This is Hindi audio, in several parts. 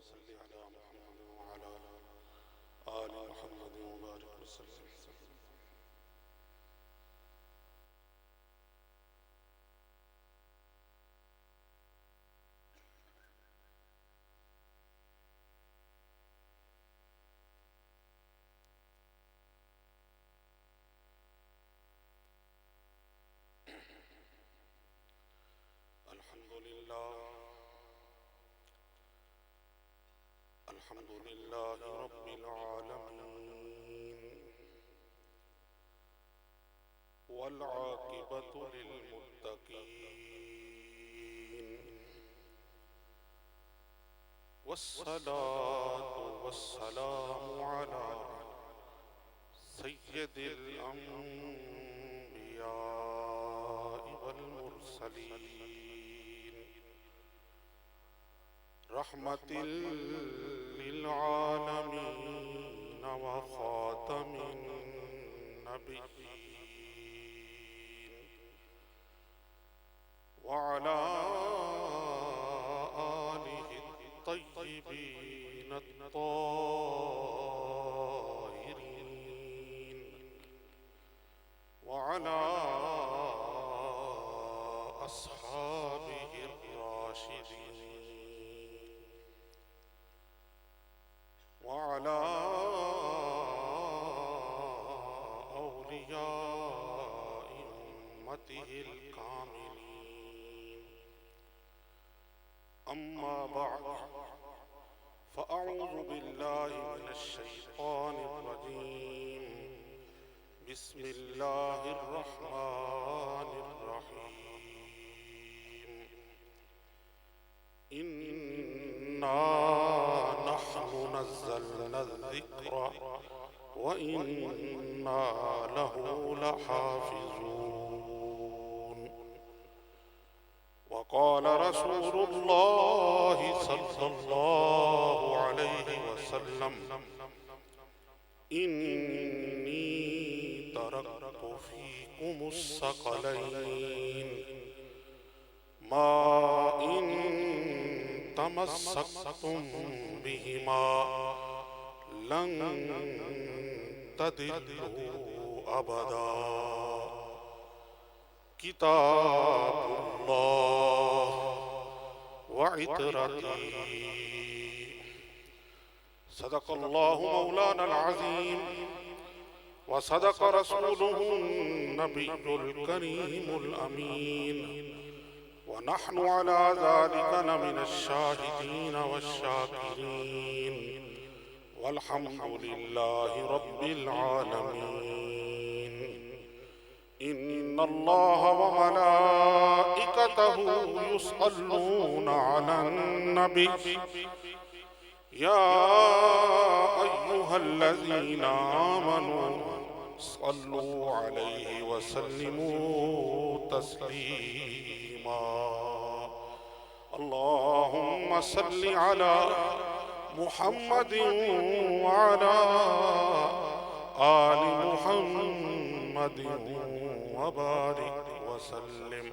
सल्लि अला मुहम्मद व अला आलि मुहम्मद व बारिक वसल्लम। अल्हम्दुलिल्लाह रब्बिल आलमीन वल आक़िबतु लिल मुत्तक़ीन वस्सलातु वस्सलामु अला सय्यिदिल अंबियाइ वल मुरसलीन रहमतिल लिल आलमीन व खातमिन नबिय्यीन व अला आलिहि तय्यिबीन अत्ताहिरीन व अला अस्हाबिहि राशिदीन व अला औलियाइ उम्मतिहिल कामिलीन। अम्मा बअद फ़अऊज़ु बिल्लाहि मिनश शैतानिर रजीम। बिस्मिल्लाहिर रहमानिर रहीम। इन्ना नहनु नज़्ज़लना ज़िक्र व इन्ना लहु लहाफ़िज़ून। वक़ाल रसूलुल्लाहि सल्लल्लाहु अलैहि वसल्लम इन्नी तरक्तु फ़ीकुमुस सकलैन मा इन तमस्सक्तुम बिहिमा लन तदिल्लू अबदा। किताबुल्लाह व इतरती। सदक़ल्लाहु मौलानल अज़ीम व सदक़ रसूलुहु नबियुल करीमुल अमीन व नहनु अला ज़ालिका लमिनश शाहिदीन वश्शाकिरीन वल्हम्दुलिल्लाहि रब्बिल आलमीन। इन्नल्लाह व मलाइकतहु युसल्लूना अलन नबी या अय्युहल्लज़ीना आमनू सल्लू अलैहि व सल्लिमू तस्लीमा। अल्लाहुम्मा सल्लि अला मुहम्मदिन व अला आलि मुहम्मदिन व बारिक व सल्लिम।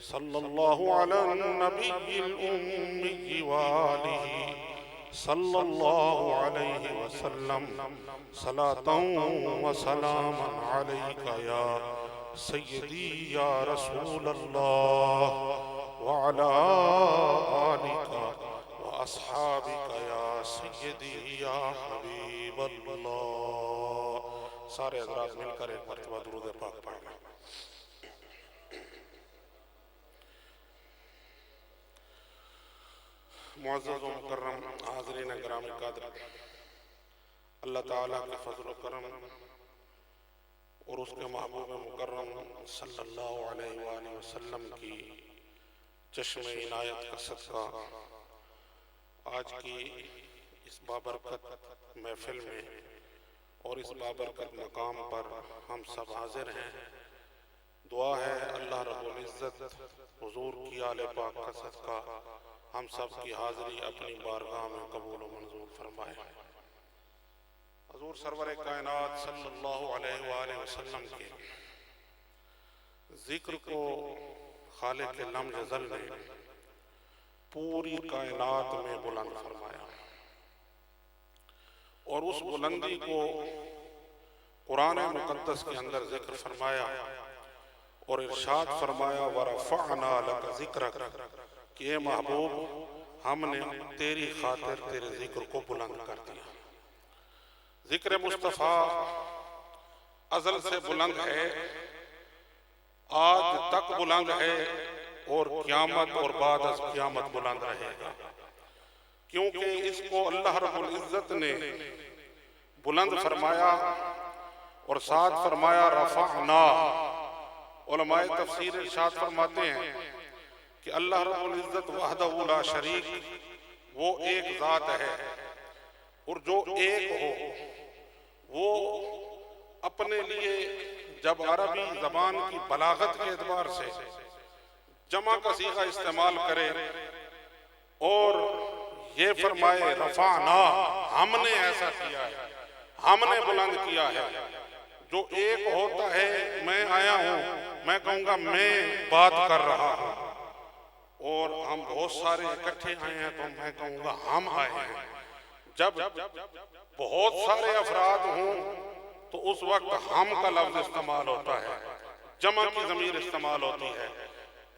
सल्लल्लाहु अला नबिय्यिल उम्मी व आलिहि सल्लल्लाहु अलैहि वसल्लम। सलातन व सलामन अलैका या सय्यदी या रसूलल्लाह व अला आलिका व अस्हाबिका या सय्यदी या हबीबल्लाह। सारे हज़रात मिलकर एक मरतबा दुरूद पाक पढ़ना। मुअज़्ज़ज़ व मुकर्रम हाज़रीन गिरामी क़द्र, अल्लाह ताला के फज़्ल व करम और उसके महबूब मुकर्रम सल्लल्लाहु अलैहि वसल्लम की चश्मे इनायत का सदका आज की इस बाबरकत महफिल में और इस बाबरकत मकाम पर हम सब हाजिर हैं। दुआ है अल्लाह रब्बुल इज़्ज़त हुज़ूर की आले पाक का सदका हम सब की हाज़िरी अपनी बारगाह में कबूल व मंजूर फरमाए। हुज़ूर सरवर कायनात सल्लल्लाहु अलैहि वसल्लम के जिक्र को खालिक़ लम्ज़ ज़ल ने पूरी कायनात में बुलंद फरमाया और उस बुलंदी को कुरान मुकद्दस के अंदर जिक्र फरमाया और इरशाद फरमाया वरफ़अना लक ज़िक्रक कि ए महबूब हमने तेरी खातिर तेरे जिक्र को बुलंद कर दिया। जिक्र मुस्तफ़ा अज़ल से बुलंद है, आज तक बुलंद है और क़यामत और बाद अज़ क़यामत बुलंद रहेगा, क्योंकि इसको अल्लाह रब्बुल इज़्ज़त ने बुलंद फरमाया और साथ फरमाया रफ़अना। उलमाए तफ़सीर इरशाद फरमाते हैं कि अल्लाह रब्बुल इज़्ज़त वहदहू ला शरीक, वो एक ज़ात है और जो एक हो वो अपने लिए जब अरबी ज़बान की बलागत के एतबार से जमा का सीगा इस्तेमाल करे और ये फरमाए रफ़अना, हमने ऐसा किया है, हमने बुलंद किया है। जो एक होता है, मैं आया हूं, मैं कहूंगा मैं बात कर रहा हूं, और हम बहुत सारे इकट्ठे आए हैं तो मैं कहूंगा हम आए हैं। जब बहुत सारे अफराद हों तो उस वक्त हम का लफ्ज इस्तेमाल होता है, जमा की ज़मीर इस्तेमाल होती है।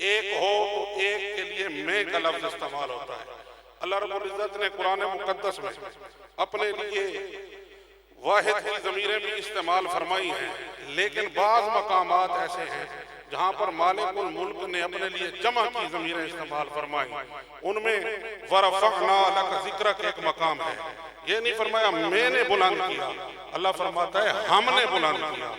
एक हो तो एक के लिए मैं का लफ्ज इस्तेमाल होता है। अल्लाह रब्बुल इज़्ज़त ने कुरान मुकद्दस में अपने लिए वाहिद की ज़मीरें भी इस्तेमाल फरमाई हैं, लेकिन बाज़ मकामात ऐसे हैं जहाँ पर मालिकुल मुल्क ने अपने लिए जमा की ज़मीरें इस्तेमाल फरमाई। उनमें वरफ़अना लक ज़िक्रक एक मकाम है। ये नहीं फरमाया मैंने बुलंद किया, अल्लाह फरमाता है हमने बुलंद किया।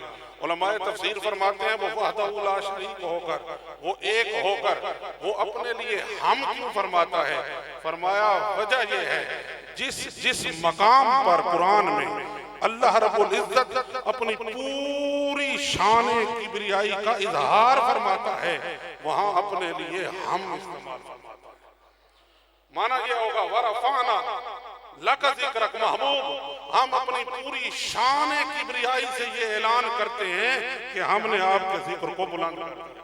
उलमाए तफसीर फरमाते हैं वो वहदहू ला शरीक होकर, वो एक होकर, वो अपने लिए हम क्यों फरमाता है? फरमाया वजह ये है जिस मकाम पर कुरान में अल्लाह रब्बुल इज़्ज़त अपनी पूरी शान किबरियाई का इजहार फरमाता है, वहां अपने लिए हम इस्तेमाल फरमाता है। माना यह होगा वरफ़अना लक ज़िक्रक, महबूब हम अपनी पूरी शान किबरियाई से ये ऐलान करते हैं कि हमने आपके जिक्र को बुलंद कर दिया।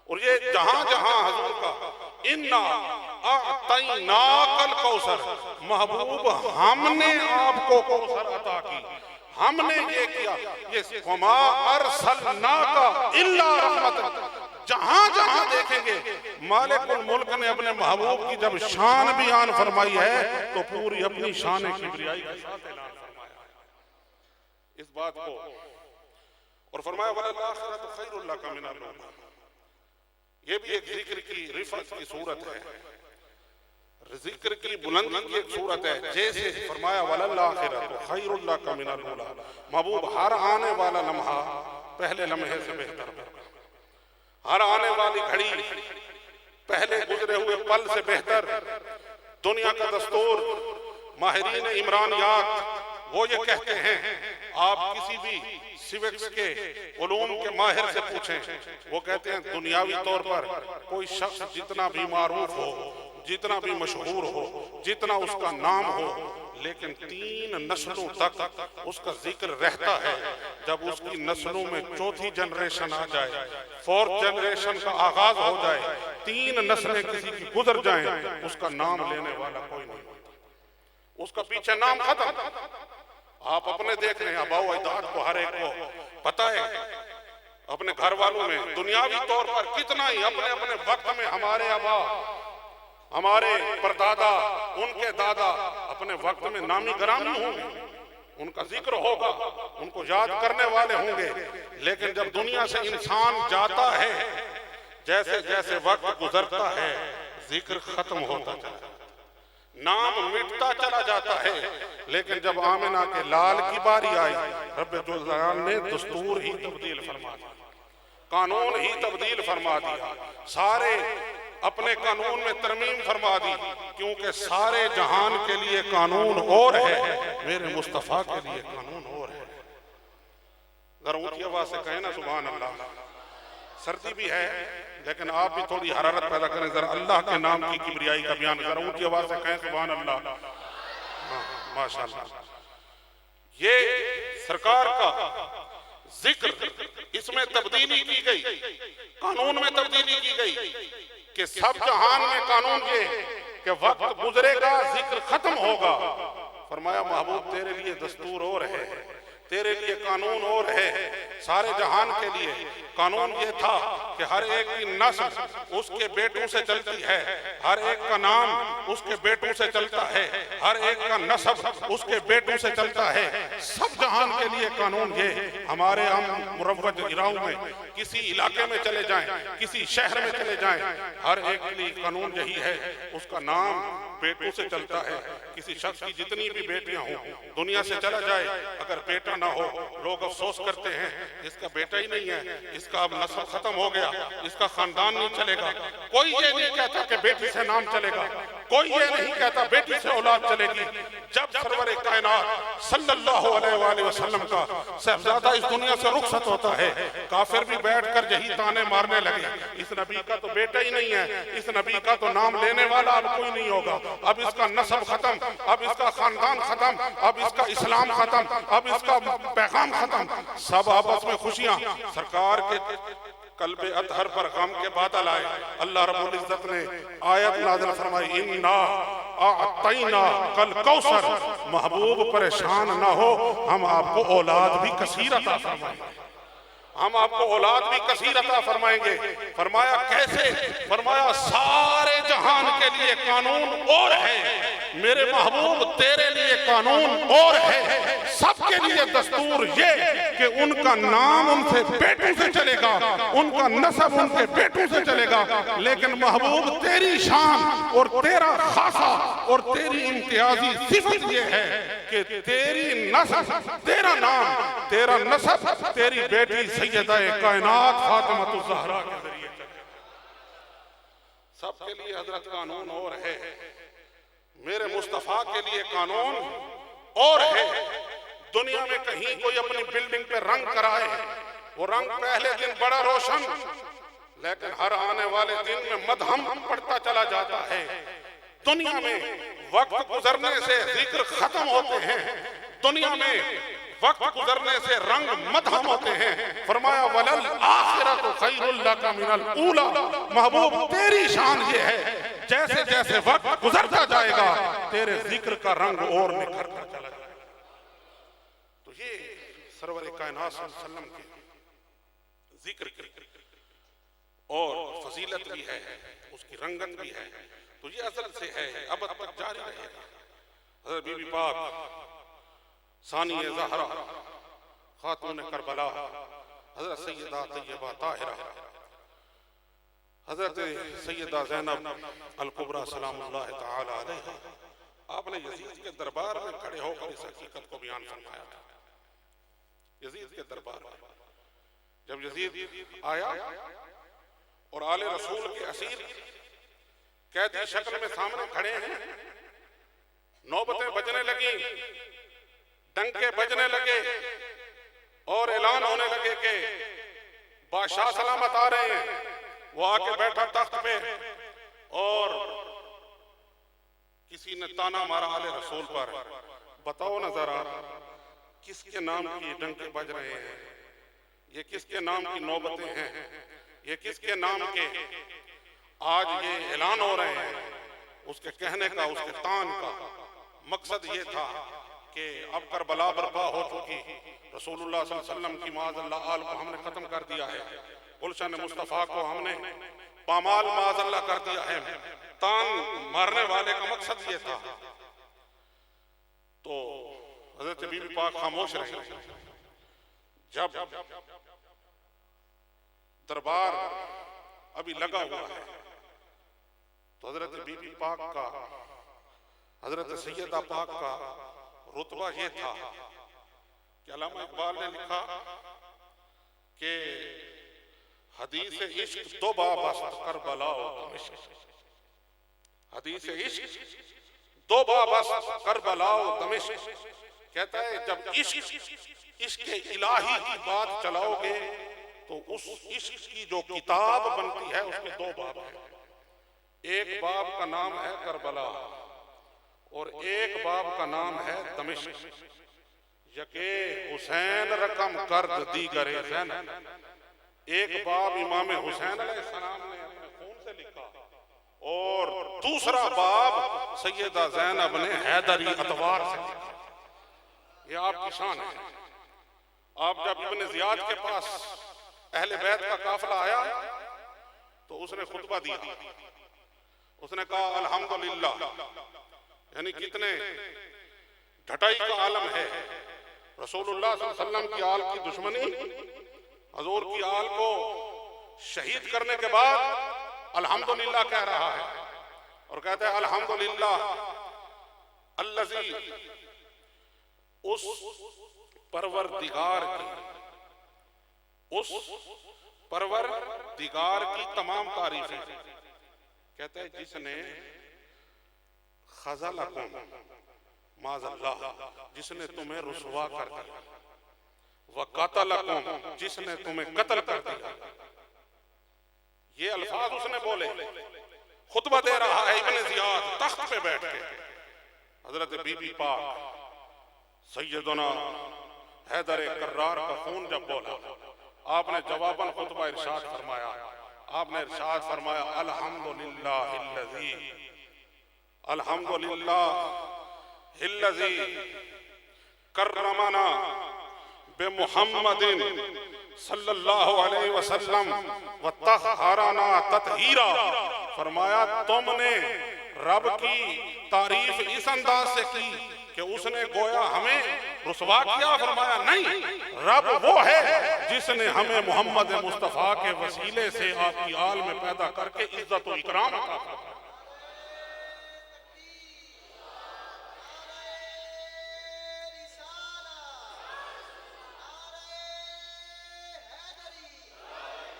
और ये जहां जहां हजूर का इन्ना अअतैनाकल कौसर, महबूब हमने आपको कौसर अता की, हमने ये किया, ये वमा अरसलनाका इल्ला रहमतन। जहां जहां देखेंगे मालिकुल मुल्क ने अपने महबूब की जब शान बयान फरमाई है तो पूरी अपनी शान किबरियाई के साथ ऐलान फरमाया है इस बात को। और फरमाया वलल आखिरतु खैरुल लका मिनल ऊला। ये भी एक जिक्र की रिफत की सूरत है, जिक्र की बुलंदी की एक सूरत है। जैसे फरमाया वलल आखिरतु खैरुल लका मिनल ऊला, महबूब हर आने वाला लम्हा पहले लम्हे से बेहतर होगा, हर आने वाली घड़ी पहले गुजरे हुए पल से बेहतर। दुनिया का दस्तूर माहिरीन इमरानियात वो ये कहते हैं, आप किसी भी सिविक्स के उलूम के माहिर से पूछें, वो कहते हैं दुनियावी तौर पर कोई शख्स जितना भी मारूफ हो, जितना भी मशहूर हो, जितना उसका नाम हो, लेकिन 3 नस्लों तक उसका जिक्र रहता है। जब उसकी नस्लों में चौथी जनरेशन आ जाए, 4th जनरेशन का आगाज हो जाए, 3 नस्लें किसी की गुजर जाएं, उसका नाम लेने वाला कोई नहीं होता, उसका पीछे नाम खत्म। आप अपने देख रहे हैं अबाओ अजदाद को, हर एक को पता है अपने घर वालों में दुनियावी तौर पर कितना ही अपने अपने वक्त में हमारे अबा, हमारे परदादा, उनके दादा अपने वक्त में नामी गरामी होंगे, उनका जिक्र होगा, उनको याद करने वाले होंगे। लेकिन जब दुनिया से इंसान जाता है, जैसे जैसे वक्त गुजरता है, जिक्र खत्म होता चला जाता है, नाम मिटता चला जाता है। लेकिन जब आमिना के लाल की बारी आई, रब्बे जुल जलाल ने दस्तूर ही तब्दील फरमा दिया, कानून ही तब्दील फरमा दिया, सारे अपने कानून में तरमीम फरमा दी, क्योंकि सारे जहान के लिए कानून और है, मेरे मुस्तफा के लिए कानून और है। जरा ऊंची आवाज से कहें ना सुभान अल्लाह। सर्दी भी है लेकिन आप भी थोड़ी हरारत पैदा करें, जरा अल्लाह के नाम की किबरियाई का बयान जरा ऊंची आवाज से कहें सुभान अल्लाह। माशाअल्लाह, ये सरकार का जिक्र, इसमें तब्दीली की गई, कानून में तब्दीली की गई, कि सब जहान में कानून ये कि वक्त गुजरेगा जिक्र खत्म होगा। फरमाया महबूब तेरे लिए दस्तूर और है, तेरे लिए कानून और है। सारे जहान के लिए कानून ये था कि हर एक की नस्ल उसके बेटों से चलती है, हर एक का नाम उसके बेटों से चलता है, हर एक का नस्ब उसके बेटों से चलता है। सब जहान के लिए कानून ये। हमारे हम मुरव्वज इराक़ में किसी इलाके में चले जाएं, किसी शहर में चले जाएं, हर एक के लिए कानून यही है, उसका नाम बेटों से चलता है। किसी शख्स की जितनी भी बेटियां हों, दुनिया से चला जाए, अगर बेटा ना हो लोग अफसोस करते हैं इसका बेटा ही नहीं है, इसका अब नस्ल खत्म हो गया, इसका खानदान नहीं चलेगा। कोई ये नहीं कहता कि बेटी से नाम चलेगा, कोई ये नहीं कहता बेटी से औलाद चलेगी। जब सरवर कायनात सल्लल्लाहु अलैहि वसल्लम का साहबजादा इस दुनिया से रुखसत होता है, काफिर भी बैठकर यही ताने मारने लगे, इस नबी का तो बेटा ही नहीं है, इस नबी का तो नाम लेने वाला अब कोई नहीं होगा, अब इसका नस्ब खत्म, अब इसका खानदान खत्म, अब इसका इस्लाम खत्म, अब इसका पैगाम खत्म। सब आपस में खुशियां। सरकार के कल्बे अतहर पर गम के बादल आए। अल्लाह रब्बुल इज्जत ने आयत नाज़िल फरमाई, इन्ना आतैना कल कौसर। महबूब परेशान ना हो, हम आपको औलाद भी कसीर अता फरमाएंगे, हम आपको औलाद भी कसीर अता फरमाएंगे। फरमाया कैसे? फरमाया सारे जहान के लिए कानून और है, मेरे महबूब तेरे लिए कानून और है। सबके लिए दस्तूर ये कि उनका नाम उनसे बेटों से चलेगा, उनका नस्ब उनके बेटों से चलेगा। लेकिन महबूब तेरी शान और तेरा खासा और तेरी इम्तियाजी सिफत ये है कि तेरी नस्ब, तेरा नाम, तेरा नस्ब तेरी बेटी सैयदा कायनात फातिमा ज़हरा के जरिए चले। सबके लिए हजरत कानून और है, मेरे मुस्तफा के लिए कानून और है। दुनिया में कहीं कोई अपनी बिल्डिंग पे रंग कराए, वो रंग पहले दिन बड़ा रोशन, लेकिन हर आने वाले दिन में मदहम पड़ता चला जाता है। दुनिया में वक्त गुजरने से जिक्र खत्म होते हैं, दुनिया में वक्त गुजरने से रंग मदहम होते हैं। फरमाया वलल आखिरतु खैरुल लका मिनल ऊला। महबूब तेरी शान ये है, जैसे जैसे वक्त गुजरता जाएगा तेरे जिक्र का रंग और निखरता चला जाएगा। तो ये सरवर कायनात सल्लल्लाहु अलैहि वसल्लम के जिक्र की और फजीलत भी है, उसकी रंगत भी है। तो ये असल से है, अब तक जारी रहेगा। हज़रत बीबी पाक सानिए ज़हरा खातून करबला, हज़रत सैयदा तैयबा ताहिरा, हज़रत सैयदा ज़ैनब अल कुबरा सलामुल्लाह तआला अलैहा, आपने यजीद के दरबार में खड़े होकर इस हकीकत को बयान फरमाया था। यजीद के दरबार में जब यजीद आया और आले रसूल के असीर कैदी शक्ल में सामने खड़े हैं, नौबतें बजने लगी, डंके बजने लगे और ऐलान होने लगे कि बादशाह सलामत आ रहे हैं। वो आके बैठा तख्त पे और किसी ने ताना मारा आले रसूल पर, बताओ ना जरा किसके नाम की डंके बज रहे हैं, ये किसके नाम की नौबतें हैं, ये किसके नाम के आज ये ऐलान हो रहे हैं। उसके कहने का, उसके तान का मकसद ये था कि अब करबला बर्पा हो चुकी, रसूलुल्लाह सल्लल्लाहु अलैहि वसल्लम की माज़अल्लाह आल को हमने खत्म कर दिया है, गुलशन मुस्तफ़ा को हमने पामाल माज़अल्लाह कर दिया है। तान मारने वाले का मकसद ये था। तो हज़रत बीबी पाक खामोश रही। जब दरबार अभी लगा हुआ है तो हज़रत बीबी पाक का, हज़रत सैयदा पाक का रुतबा ये था कि अल्लामा इकबाल ने लिखा कि हदीस इश्क दो बाबस्त करबला दमिश्क, हदीस इश्क दो बाबस्त करबला दमिश्क। कहता है जब इश्क इलाही की बात चलाओगे तो उस इश्क की जो किताब बनती है उसके दो बाब हैं। एक बाब का नाम है करबला और एक बाब का नाम है दमिश्क। यके हुसैन रकम कर्द दीगर ज़ैनब। एक बाब इमाम हुसैन अलैहिस्सलाम ने अपने खून से लिखा और दूसरा बाब सैयदा ज़ैनब ने हैदरी अतवार से लिखा। ये आपकी शान है। आप जब इब्न ज़ियाद के पास अहले बैत का काफिला आया तो उसने खुतबा दिया। उसने कहा अल्हम्दुलिल्लाह, यानी कितने ढटाई का आलम है। रसूलुल्लाह सल्लल्लाहु अलैहि वसल्लम की आल की दुश्मनी, हजूर की आल को शहीद करने के बाद अल्हम्दुलिल्लाह कह रहा है और कहता है अल्हम्दुलिल्लाह अल्लज़ी, उस परवरदिगार की तमाम तारीफें। कहते हैं जिसने खज़लकुम माज़ल्लाह, जिसने तुम्हें रुसवा कर दिया, व क़तलकुम, जिसने तुम्हें कत्ल कर दिया। ये अल्फाज उसने बोले। खुतबा दे रहा है इब्न ज़ियाद तख्त पे बैठ के। हजरत बीबी पाक सैयदना हैदर कर्रार का खून जब बोला, आपने जवाबन खुतबा इरशाद फरमाया। आपने इरशाद फरमाया अल्हम्दुलिल्लाहिल्लज़ी, अल्हम्दुलिल्लाहिल्लज़ी कर्रमना बिमुहम्मदिन सल्लल्लाहु अलैहि वसल्लम व तहहरना ततहीरा। फरमाया तुमने रब की तारीफ इस अंदाज से की कि उसने गोया हमें रुसवा किया। फरमाया नहीं, रब वो है जिसने हमें मोहम्मद मुस्तफ़ा के वसीले से आपकी आल में पैदा करके इज्जत और इकराम अता फरमाया।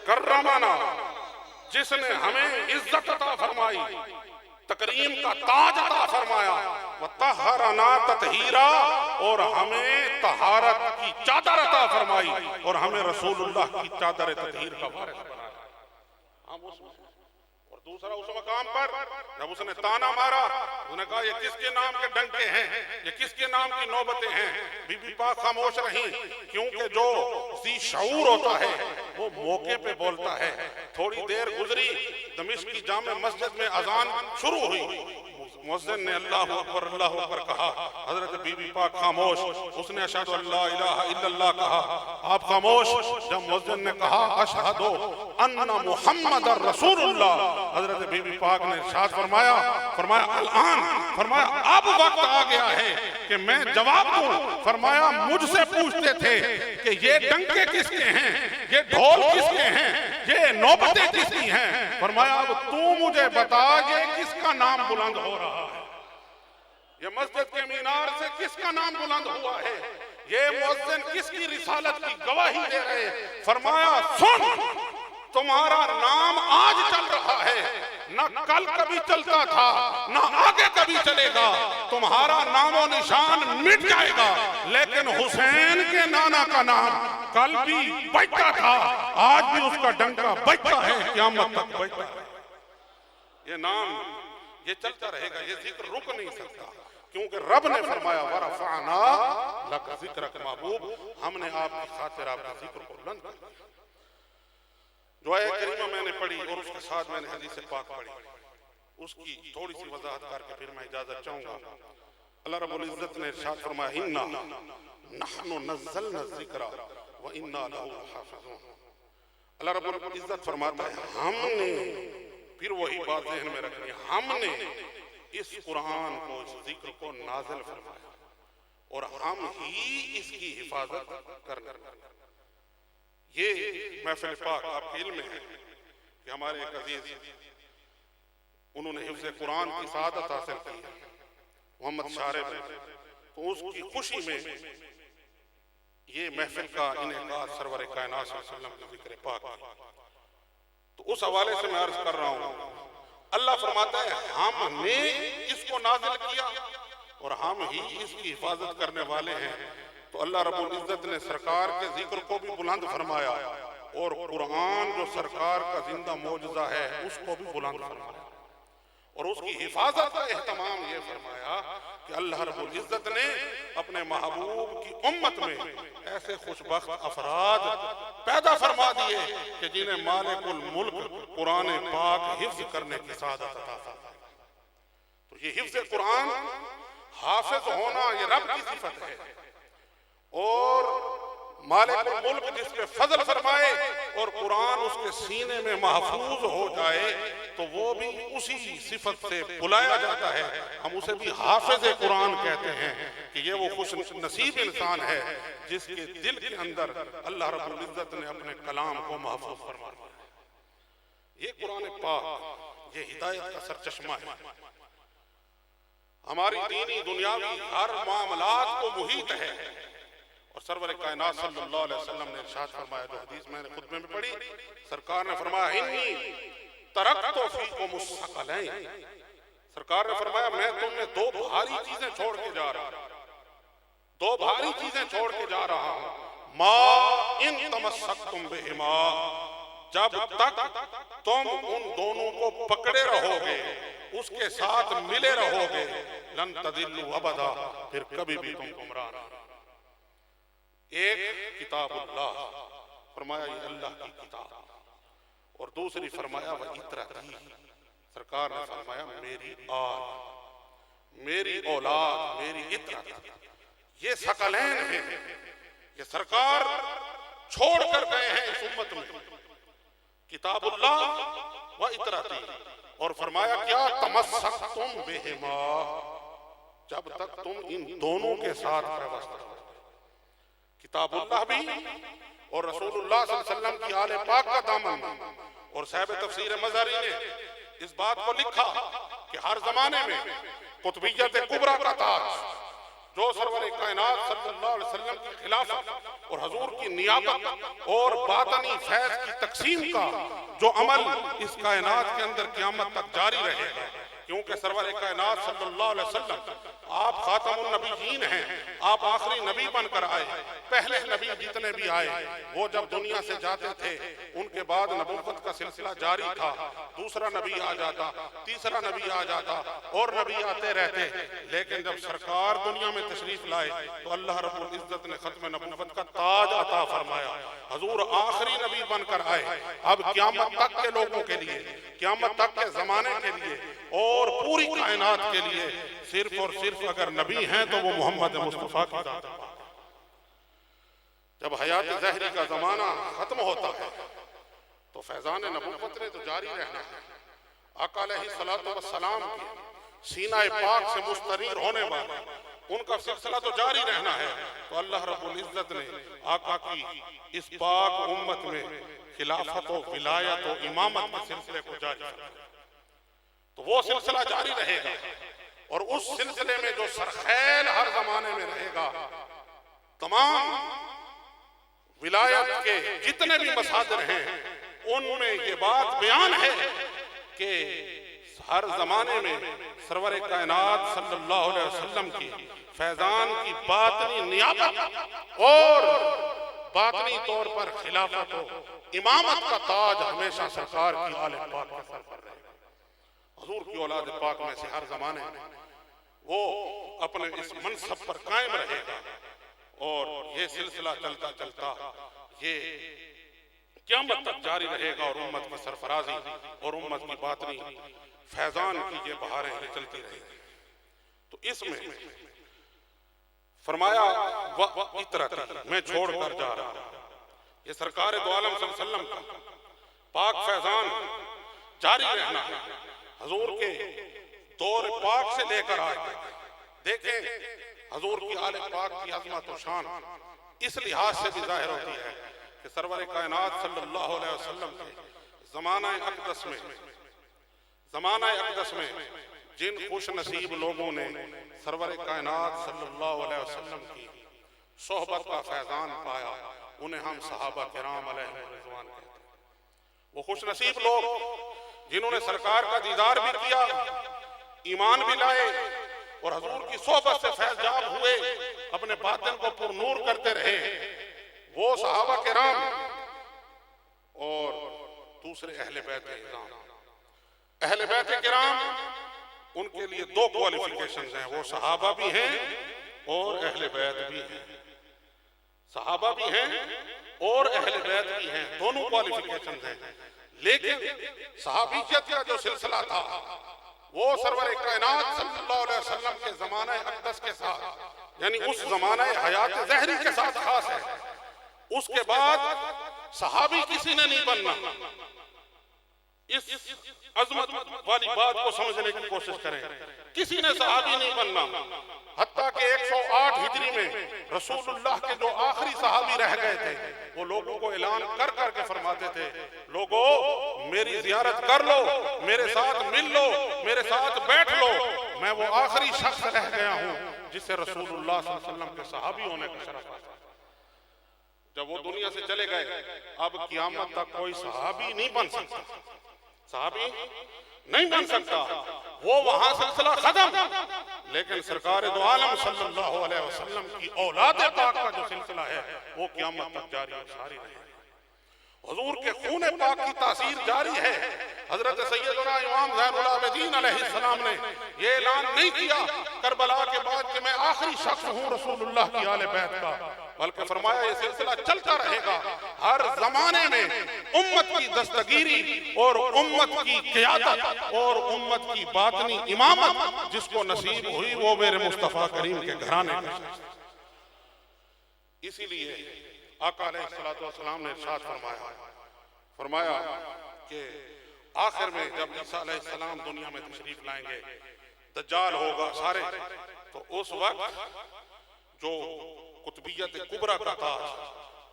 कर्रमना, जिसने हमें इज्जत अता फरमाई, तकरीम का ताज अता फरमाया। व तहरना ततहीरा, और हमें तहारत की चादर अता फरमाई और हमें रसूलुल्लाह की चादर ततहीर का वारिस बनाया। हम उसमें, और दूसरा उस मकाम पर जब उसने ताना मारा, उसने कहा ये किसके नाम के डंके हैं, ये किसके नाम की नौबतें हैं। बीबी पाक खामोश रही, क्योंकि जो ज़ी शऊर होता है वो मौके पे बोलता है। थोड़ी देर गुजरी, दमिश्क की जामे मस्जिद में अजान शुरू हुई। मुअज्जिन ने अल्लाहु अकबर कहा, हजरत बीबी पाक खामोश। उसने अशहदु अल्ला इलाहा इल्लल्लाह कहा, आप खामोश। जब मुअज्जिन ने कहा अशहदु अन्ना मुहम्मदर रसूलुल्लाह, हजरत बीबी पाक ने इरशाद फरमाया अल्आन, फरमाया अब वक्त आ गया है कि मैं जवाब दूं। फरमाया मुझसे पूछते थे कि ये डंके किसके हैं, ये ढोल किसके हैं, ये नौबतें किसकी हैं। फरमाया अब तू मुझे बता ये किसका नाम बुलंद हो रहा है, ये मस्जिद के मीनार से किसका नाम बुलंद हुआ है, ये मुअज्जिन किसकी रिसालत की गवाही दे रहे। फरमाया सुन, तुम्हारा नाम आज चल रहा है, न कल कभी चलता था, न आगे कभी चलेगा। तुम्हारा नामो निशान मिट जाएगा, लेकिन हुसैन के नाना का नाम कल भी बजता था, आज भी उसका डंका बजता है, क़यामत तक बजता है। ये नाम ये चलता रहेगा, ये जिक्र रुक नहीं सकता, क्योंकि रब ने फरमाया वरफ़अना लका ज़िक्रक महबूब, हमने आपकी खातिर आपके जिक्र को बुलंद कर दिया। जो आयत करीमा मैंने पढ़ी और उसके साथ मैंने हदीस पाक पढ़ी, उसकी थोड़ी सी वजाहत करके फिर मैं इजाजत चाहूंगा। अल्लाह रब्बुल इज्जत ने इरशाद फरमाया इन्ना नहनु नज़्ज़लना ज़िक्रा व इन्ना लहु लहाफ़िज़ून। अल्लाह रब्बुल इज्जत फरमाता है हमने, फिर वही बात ज़हन में रखनी है, हमने इस कुरान को, इस जिक्र को नाज़िल फरमाया और हम ही इसकी हिफाजत करने। ये महफिल पाक आपके इल्म में है कि हमारे एक अजीज उन्होंने हिफ्ज़ कुरान की सआदत हासिल की है, मोहम्मद शारिब, तो उसकी खुशी में ये महफिल का इनेकाद सरवर कायनात सल्लल्लाहु अलैहि वसल्लम के ज़िक्र पाक। तो उस हवाले से मैं अर्ज कर रहा हूँ, अल्लाह फरमाता है हमने इसको नाज़िल किया और हम ही इसकी हिफाजत करने वाले हैं। तो अल्लाह रब्बुल इज्जत ने सरकार के जिक्र को भी बुलंद फरमाया और कुरान जो सरकार का जिंदा मौजूदा है उसको भी बुलंद फरमाया और उसकी हिफाजत का एहतमाम ये फरमाया कि अल्लाह रब्बुल इज्जत ने अपने महबूब की उम्मत में ऐसे खुशबख्त अफराद पैदा फरमा दिए कि जिन्हें मालिकुल मुल्क कुरान पाक हिफ्ज करने की सादत अता फरमाई। तो ये हिफ्ज कुरान, हाफिज होना, ये रब की सिफत है। और मालिकुल मुल्क जिस पे फजल फरमाए और कुरान उसके सीने में महफूज हो जाए तो वो भी उसी सिफत से बुलाया जाता है। हम उसे भी हाफिज कुरान कहते हैं कि ये वो खुश नसीब इंसान है जिसके दिल के अंदर अल्लाह रब्बुल इज्जत ने अपने कलाम को महफूज फरमा दिया। ये कुरान पाक, ये हिदायत का सरचश्मा है। हमारी दीनी दुनियावी हर मामलात को मुहीत है। और सरवर कायनात सल्लल्लाहु अलैहि वसल्लम ने इरशाद फरमाया, जो हदीस मैंने खुतबे में पढ़ी, सरकार ने फरमाया इन्नी तरक्तु फीकुम अस्सक़लैन, सरकार ने फरमाया मैं तुम्हें दो भारी चीजें छोड़ के जा रहा हूं, दो भारी चीजें छोड़ के जा रहा हूं। मा इन तमस्सकतुम बिहिमा, जब तक तुम उन दोनों को पकड़े रहोगे, उसके साथ मिले रहोगे, लन तदिल्लु अबदा, फिर कभी भी तुम गुमराह नहीं। एक किताबुल्लाह फरमाया, ये अल्लाह की किताब, और दूसरी फरमाया वह इतरती, सरकार ने फरमाया मेरी आल, मेरी औलाद, मेरी इतरत, ये सकलैन है। ये सरकार छोड़ कर गए हैं इस उम्मत में, किताबुल्लाह व इतरती, और फरमाया क्या, तमस्सकतुम बिहिमा, जब तक तुम इन दोनों के साथ व्यवस्था, किताबुल्लाह भी और रसूलुल्लाह सल्लल्लाहु अलैहि वसल्लम की आले पाक का दामन। और साहिब तफसीर मज़ारी ने इस बात को लिखा कि हर जमाने में कुतुबियत कुबरा का ताज, जो सरवर कायनात सल्लल्लाहु अलैहि वसल्लम की खिलाफत और हुजूर की नियाबत और बातनी फैज की तकसीम का जो अमल इस कायनात के अंदर क़यामत तक जारी रहेगा, क्योंकि सरवर कायनात सल्लल्लाहु अलैहि वसल्लम आप खातमुन नबीयीन हैं, आप आखिरी नबी बनकर आए। पहले नबी जितने भी आए वो जब दुनिया से जाते थे उनके बाद नबूवत का सिलसिला जारी था, दूसरा नबी आ जाता, तीसरा नबी आ जाता और नबी आते रहते। लेकिन जब सरकार दुनिया में तशरीफ लाए तो अल्लाह रब्बुल इज्जत ने खत्म नबूवत का ताज अता फरमाया। हुजूर आखिरी नबी बनकर आए। अब क़यामत तक के लोगों के लिए, क़यामत तक के जमाने के लिए और पूरी कायनात के लिए सिर्फ और सिर्फ अगर नबी हैं तो वो मोहम्मद मुस्तफा की जात है। जब हयात ज़हरी का जमाना खत्म होता है तो फैजान नबूवत ने तो जारी रहना है। आका अलैहिस्सलातु वस्सलाम के सीनाए पाक से मुस्तनीर होने वाला उनका सिलसिला तो जारी रहना है। तो अल्लाह रब्बुल इज्जत ने आका की इस पाक उम्मत में खिलाफत और विलायत और इमामत के सिलसिले को जारी रखा, तो वो सिलसिला जारी रहेगा। और उस सिलसिले में जो सरखैल हर जमाने में रहेगा, तमाम विलायत के जितने भी मसादिर हैं उनमें ये बात बयान है कि हर जमाने में सरवर कायनात सल्लल्लाहु अलैहि वसल्लम की फैजान की बातनी नियाबत और बातनी तौर पर खिलाफत और इमामत का ताज हमेशा सरकार की आले पाक के सर पर रहेगा। हुजूर की औलाद पाक में से हर जमाने में वो अपने इस मनसब पर कायम रहेगा और ये सिलसिला चलता चलता ये क़यामत तक जारी रहेगा और उम्मत की सरफराजी और उम्मत की बातनी फैजान की ये बहारें चलती रहेंगी। तो इसमें फरमाया व इतरती, मैं छोड़ कर जा रहा हूं। ये सरकार दो आलम सल्लल्लाहु अलैहि वसल्लम का पाक फैजान जारी रहना है। हुजूर के दौर पाक से लेकर आज देखें हुजूर की आले पाक की अज़मत और शान इस लिहाज से भी जाहिर होती है कि सरवर कायनात सल्लल्लाहु अलैहि वसल्लम के ज़माना अक़दस में जिन खुश नसीब लोगों ने सरवर कायनात सल्लल्लाहु अलैहि वसल्लम की सोहबत का फैजान पाया उन्हें हम सहाबा किराम अलैहिम रिज़वान कहते हैं। वो खुश नसीब लोग जिन्होंने सरकार का दीदार भी किया, ईमान भी लाए और हुजूर की सोहबत से फैज़याब हुए, अपने बातिन को पुरनूर करते रहे, वो सहाबा किराम और दूसरे अहले बैत किराम उनके लिए दो क्वालिफिकेशंस हैं, वो सहाबा भी हैं और अहले बैत भी हैं। सहाबा भी हैं और अहले बैत भी हैं, दोनों क्वालिफिकेशंस हैं। लेकिन सहाबियत का जो सिलसिला था वो सरवर कायनात सल्लल्लाहु अलैहि वसल्लम के ज़माने अक़दस के साथ, यानी उस ज़माने हयात ज़हरी के साथ खास है। उसके बाद सहाबी किसी ने नहीं बनना। इस अजमत वाली बात को समझने की कोशिश करें, किसी ने सहाबी नहीं बनना। हत्ता कि 108 हिजरी में रसूलुल्लाह के जो आखिरी सहाबी रह गए थे, वो लोगों को ऐलान कर करके फरमाते थे, लोगों मेरी जियारत कर लो, मेरे साथ मिल लो, मेरे साथ बैठ लो, मैं वो आखिरी शख्स रह गया हूं जिससे रसूलुल्लाह सल्लल्लाहु अलैहि वसल्लम के सहाबी होने का शरफ है। जब वो दुनिया से चले गए, अब क़यामत तक कोई सहाबी नहीं बन सकता, सहाबी नहीं बन सकता, वो वहां सिलसिला खत्म। लेकिन सरकार दो आलम सल्लल्लाहु अलैहि वसल्लम की औलाद पाक का जो सिलसिला है वो क़यामत तक जारी और सारी रहेगा। हुजूर के खून पाक की तासीर जारी है। हजरत सैयदना इमाम ज़ैनुल आबिदीन अलैहिस्सलाम ने ये ऐलान नहीं किया करबला के बाद कि मैं आखिरी शख्स हूँ रसूलुल्लाह की आले बैत का, बल्कि फरमाया ये सिलसिला चलता रहेगा। हर जमाने में उम्मत की दस्तगीरी और उम्मत की क़यादत और उम्मत की बातनी इमामत जिसको नसीब हुई वो मेरे मुस्तफ़ा करीम के घराने में। इसीलिए आका अलैहिस्सलातु वस्सलाम ने इरशाद फरमाया कि आखिर में जब ईसा अलैहिस्सलाम दुनिया में तशरीफ लाएंगे, दज्जाल होगा सारे, तो उस वक्त जो कुतुबियत कुबरा का ताज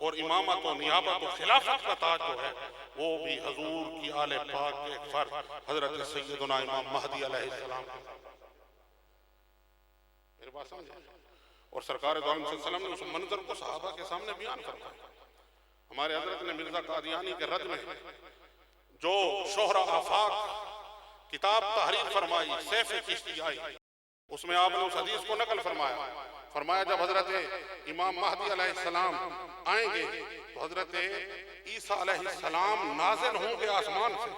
और इमामत और नियाबत और खिलाफत का ताज जो है वो भी हुजूर की आले पाक के एक फर्द हजरत सैयदना इमाम महदी अलैहिस्सलाम। मेरी बात समझे? और सरकार दो आलम सल्लल्लाहु अलैहि वसल्लम ने उस मंजर को सहाबा के सामने बयान करवाया। हमारे हजरत ने मिर्जा कादियानी के रद में जो शोहरा आफाक किताब तहरीर फरमाई, सैफ चिश्ती आई, उसमें आपने उस हदीस को नकल फरमाया जब हजरत इमाम महदी अलैहिस्सलाम आएंगे तो हजरत ईसा अलैहिस्सलाम नाजिल होंगे आसमान से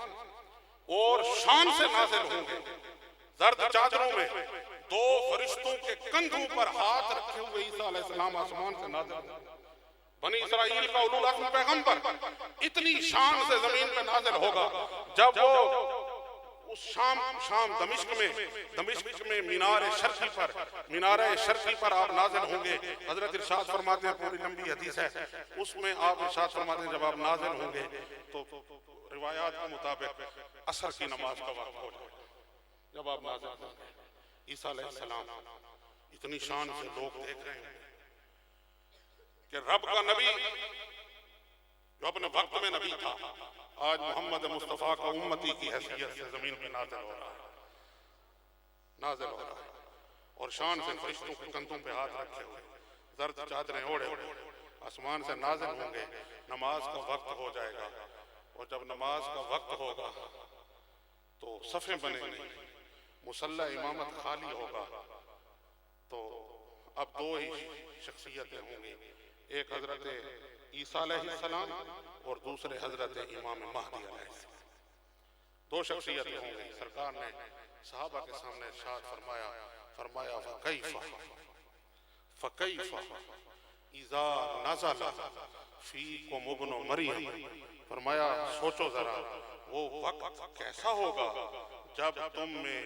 और शान से नाजिल होंगे, जर्द चादरों में, दो फरिश्तों के कंधों पर हाथ रखे हुए ईसा अलैहिस्सलाम आसमान से नाजिल होंगे। बनी इसराइल का उलुल अज़्म पैगंबर इतनी शान से जमीन पे नाजिल होगा। जब वो उस शाम दमिश्क में मीनार शर्की पर आप नाजिल होंगे। हजरत इरशाद फरमाते हैं, पूरी लंबी हदीस है, उसमें आप इरशाद फरमाते हैं जब आप नाजिल होंगे तो रिवायात के मुताबिक असर की नमाज का वक्त हो जाएगा। जब आप नाजिल होंगे ईसा अलैहिस्सलाम, इतनी शान से लोग देख रहे हैं कि रब का नबी जो अपने वक्त में नबी था आज मोहम्मद मुस्तफ़ा का उम्मती की हैसियत से जमीन पे नाजिल हो रहा है और शान से फरिश्तों के कंधों पे हाथ रखे हुए, जर्द चादरें ओढ़े आसमान से नाजिल होंगे। नमाज का वक्त हो जाएगा और जब नमाज का वक्त होगा तो सफ़े बनेंगे, मुसल्ला इमामत खाली होगा, तो अब दो ही शख्सियतें होंगी, एक हजरत ईसा अलैहिस्सलाम और दूसरे हजरत इमाम महदी अलैहिस्सलाम। दो शख्सियतें होंगी। सरकार ने सहाबा के सामने इरशाद फरमाया फकैफा इज़ा नज़ला फ़ीकुम इब्नु मरियम, फरमाया सोचो जरा वो वक्त कैसा होगा जब तुम में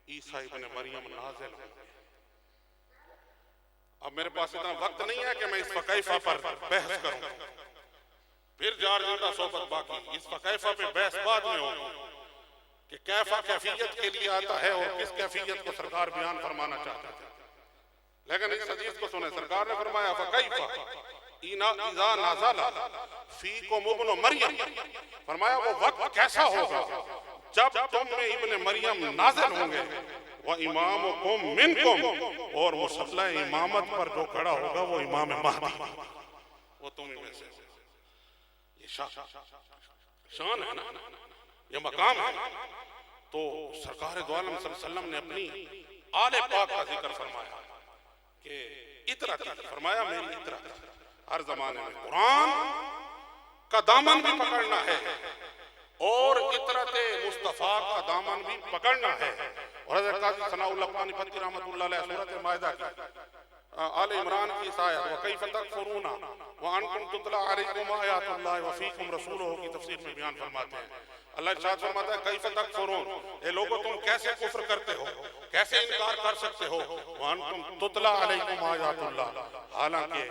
ईसा इब्न मरियम नाज़िल होंगे। अब मेरे पास इतना वक्त नहीं है कि मैं इस फकैफा पर बहस करूं, फिर जार जिंदा सोबत बाकी। इस फकैफा पे बहस बाद में होगी कि कैफा कैफियत के लिए आता है और किस कैफियत को सरकार बयान फरमाना चाहते थे। लेकिन इस हदीस को सुने, सरकार ने फरमाया फकैफा इज़ा नज़ला फ़ीकुम इब्नु मरियम, फरमाया वो वक्त कैसा होगा जब तुम में इब्न मरियम नाज़िल होंगे, वह इमामुकुम मिनकुम, और मुसल्ला इमामत पर जो खड़ा होगा वो इमाम महदी, वो तुम में से। ये शान है ना, ये मकाम है। तो सरकार दो आलम सल्लल्लाहु अलैहि वसल्लम ने अपनी आले पाक का जिक्र फरमाया कि इतरत, फरमाया मेरी इतरत, हर जमाने में कुरान का दामन भी पकड़ना है और इतरत मुस्तफ़ा का दामन भी पकड़ना है। और हज़रत काज़ी सनाउल्लाह पानीपती रहमतुल्लाह अलैह सूरत माइदा की आल इमरान की इस आयत व कैफ तकफुरूना व अनतुम तुतला अलैकुम आयातुल्लाह व फीकुम रसूलुहु की तफसीर में बयान फरमाते हैं। अल्लाह इरशाद फरमाता है कैफ तकफुरून, ए लोगों तुम कैसे कुफ्र करते हो, कैसे इनकार कर सकते हो, व अनतुम तुतला अलैकुम आयातुल्लाह, हालांकि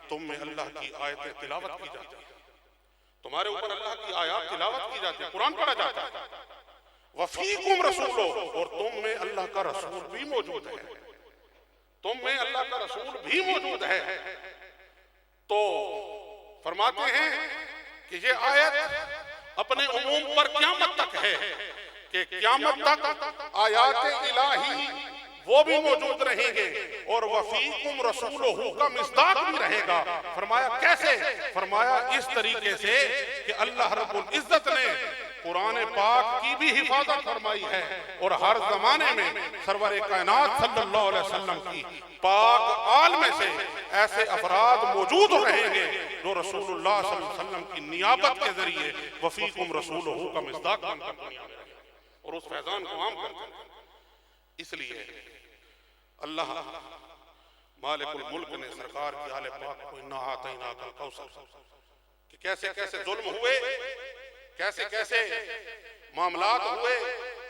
तुम में अल्लाह की आयतें तिलावत की जाती है, तुम्हारे ऊपर अल्लाह की आयत तिलावत की जाती है, कुरान पढ़ा जाता है। वफीकुम रसूलो, और तुम में अल्लाह का रसूल भी मौजूद है, तुम में अल्लाह का रसूल भी मौजूद है। तो फरमाते हैं कि ये आयत अपने उमूम पर क़यामत तक है कि क़यामत तक आयात इलाही वो भी मौजूद रहेंगे और वफीकुम रसूलुहु का मिस्दाक भी रहेगा। फरमाया कैसे? फरमाया इस तरीके से कि अल्लाह रब्बुल इज्जत ने कुरान पाक की भी हिफाजत फरमाई है और हर जमाने में सरवर कायनात सल्लल्लाहु अलैहि वसल्लम की पाक आल में से ऐसे अफराद मौजूद रहेंगे जो रसूलुल्लाह सल्लल्लाहु अलैहि वसल्लम की नियाबत के जरिए वफीकुम रसूलुहु का मिस्दाक बनकर दुनिया में रहेंगे और उस फैजान को आम करते हैं। इसलिए अल्लाह मालिकुल मुल्क ने सरकार की आले पाक को इन्ना आतैना कल कौसर कि कैसे कैसे जुल्म हुए, कैसे कैसे मामलात हुए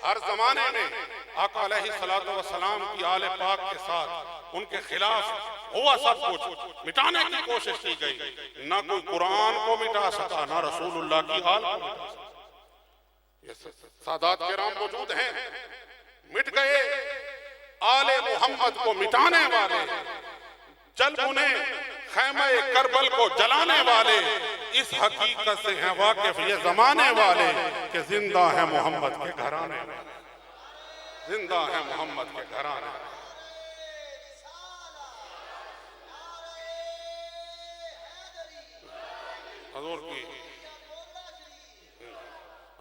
हर जमाने में आका अलैहिस्सलातु वस्सलाम की आले पाक के साथ उनके खिलाफ हुआ, सब कुछ मिटाने की कोशिश की गई। ना कोई कुरान को मिटा सका, ना रसूलुल्लाह की आल को मिटा सका। सादात किराम मौजूद हैं, मिट गए। आले मोहम्मद को मिटाने वाले, जल बुने खैमे करबल को जलाने वाले इस हकीकत से हैं वाकिफ ये जमाने वाले कि जिंदा है मोहम्मद के घराने, जिंदा है मोहम्मद के घराने।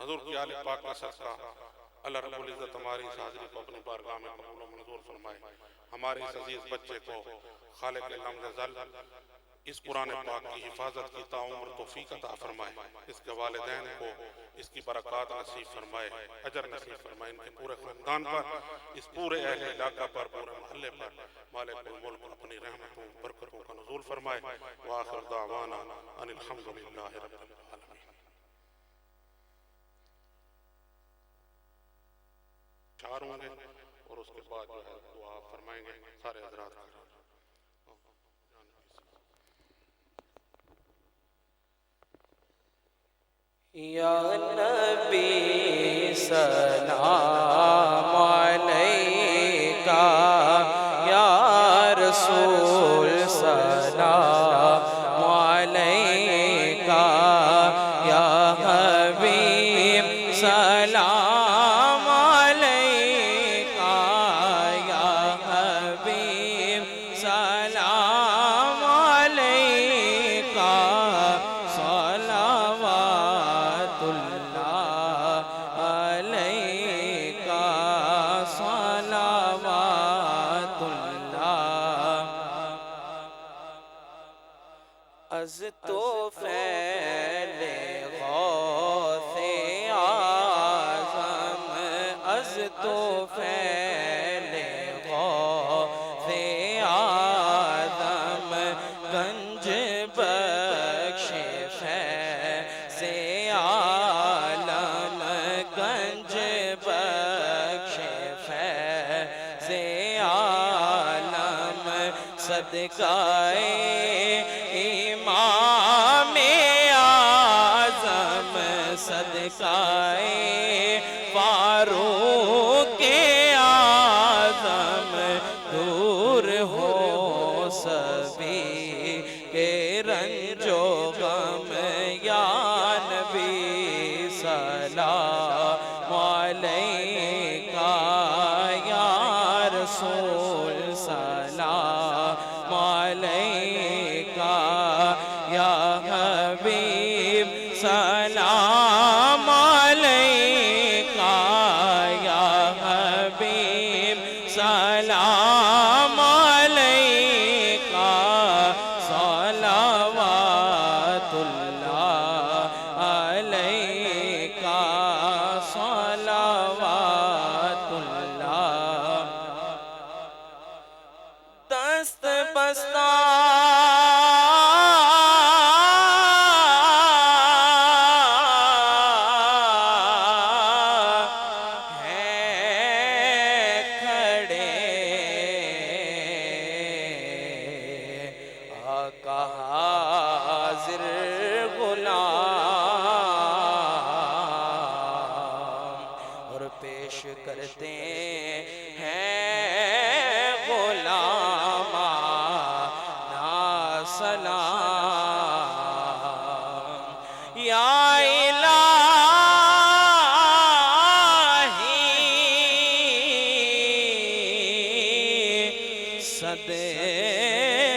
हजूर की आले पाक का सदका अल्लाह रब्बुल इज्जत हमारी इस हाज़िरी को अपनी बारगाह में कबूल मंजूर फरमाए। हमारे इस अजीज बच्चे को खालिक अल-अज़ल इस कुरान पाक की हिफाजत की ताउम्र तौफीक अता फरमाए, इसके वालिदैन को इसकी बरकत नसीब फरमाए, अजर नसीब फरमाए, इनके पूरे खानदान पर, इस पूरे अहले इलाका पर, पूरे मोहल्ले पर मालिकुल मुल्क अपनी रहमतों बरकतों का नुज़ूल फरमाए। व आखिर दावाना अनिल हम्दुलिल्लाहि रब्बिल आलमीन। चार होंगे और उसके बाद जो है दुआ फरमाएंगे सारे हज़रात। या नबी सलाम अलैका, या रसूल सलाम अलैका, या हबीब सलाम अलैका, या हबीब सलाम अलैका, अज़ तो फैले गौसे आज़म, अज़ तो फैले गौसे आज़म, गंज बख्शे फैज़े आलम, गंज बख्शे फैज़े आलम, सदकाए सदकाए फारूक आज़म, दूर हो सभी के रंजो गम, या नबी सलाम अलैका, या रसूल सलाम अलैका, या हबीब सलाम अलैका, या हबीब सलाम अलैका, सलावातुल्लाह अलैका, सलावातुल्लाह सदकाए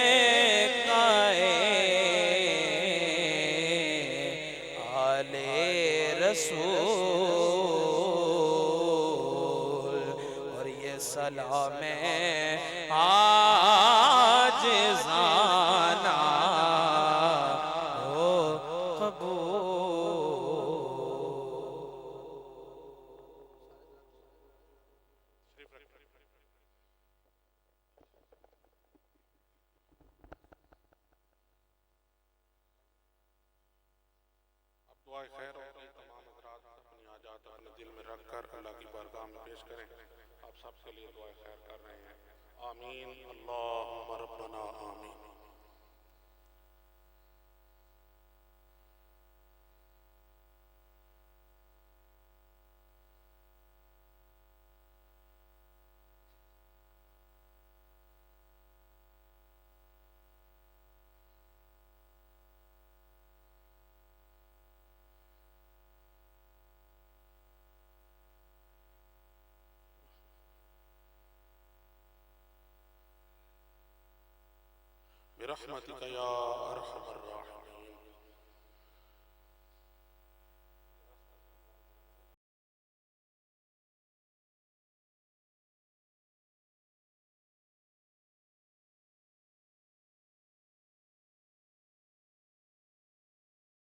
आले रसूल और ये सलाम आज जाना हो दुआ खैर और तमाम हज़रात अपनी हाजात अपने दिल में रख कर अल्लाह की बारगाह में पेश करें। आप सबके लिए दुआ खैर कर रहे हैं। आमीन अल्लाहुम्मा रब्बना आमीन। बिरहमतिका या अरहमर राहिमीन।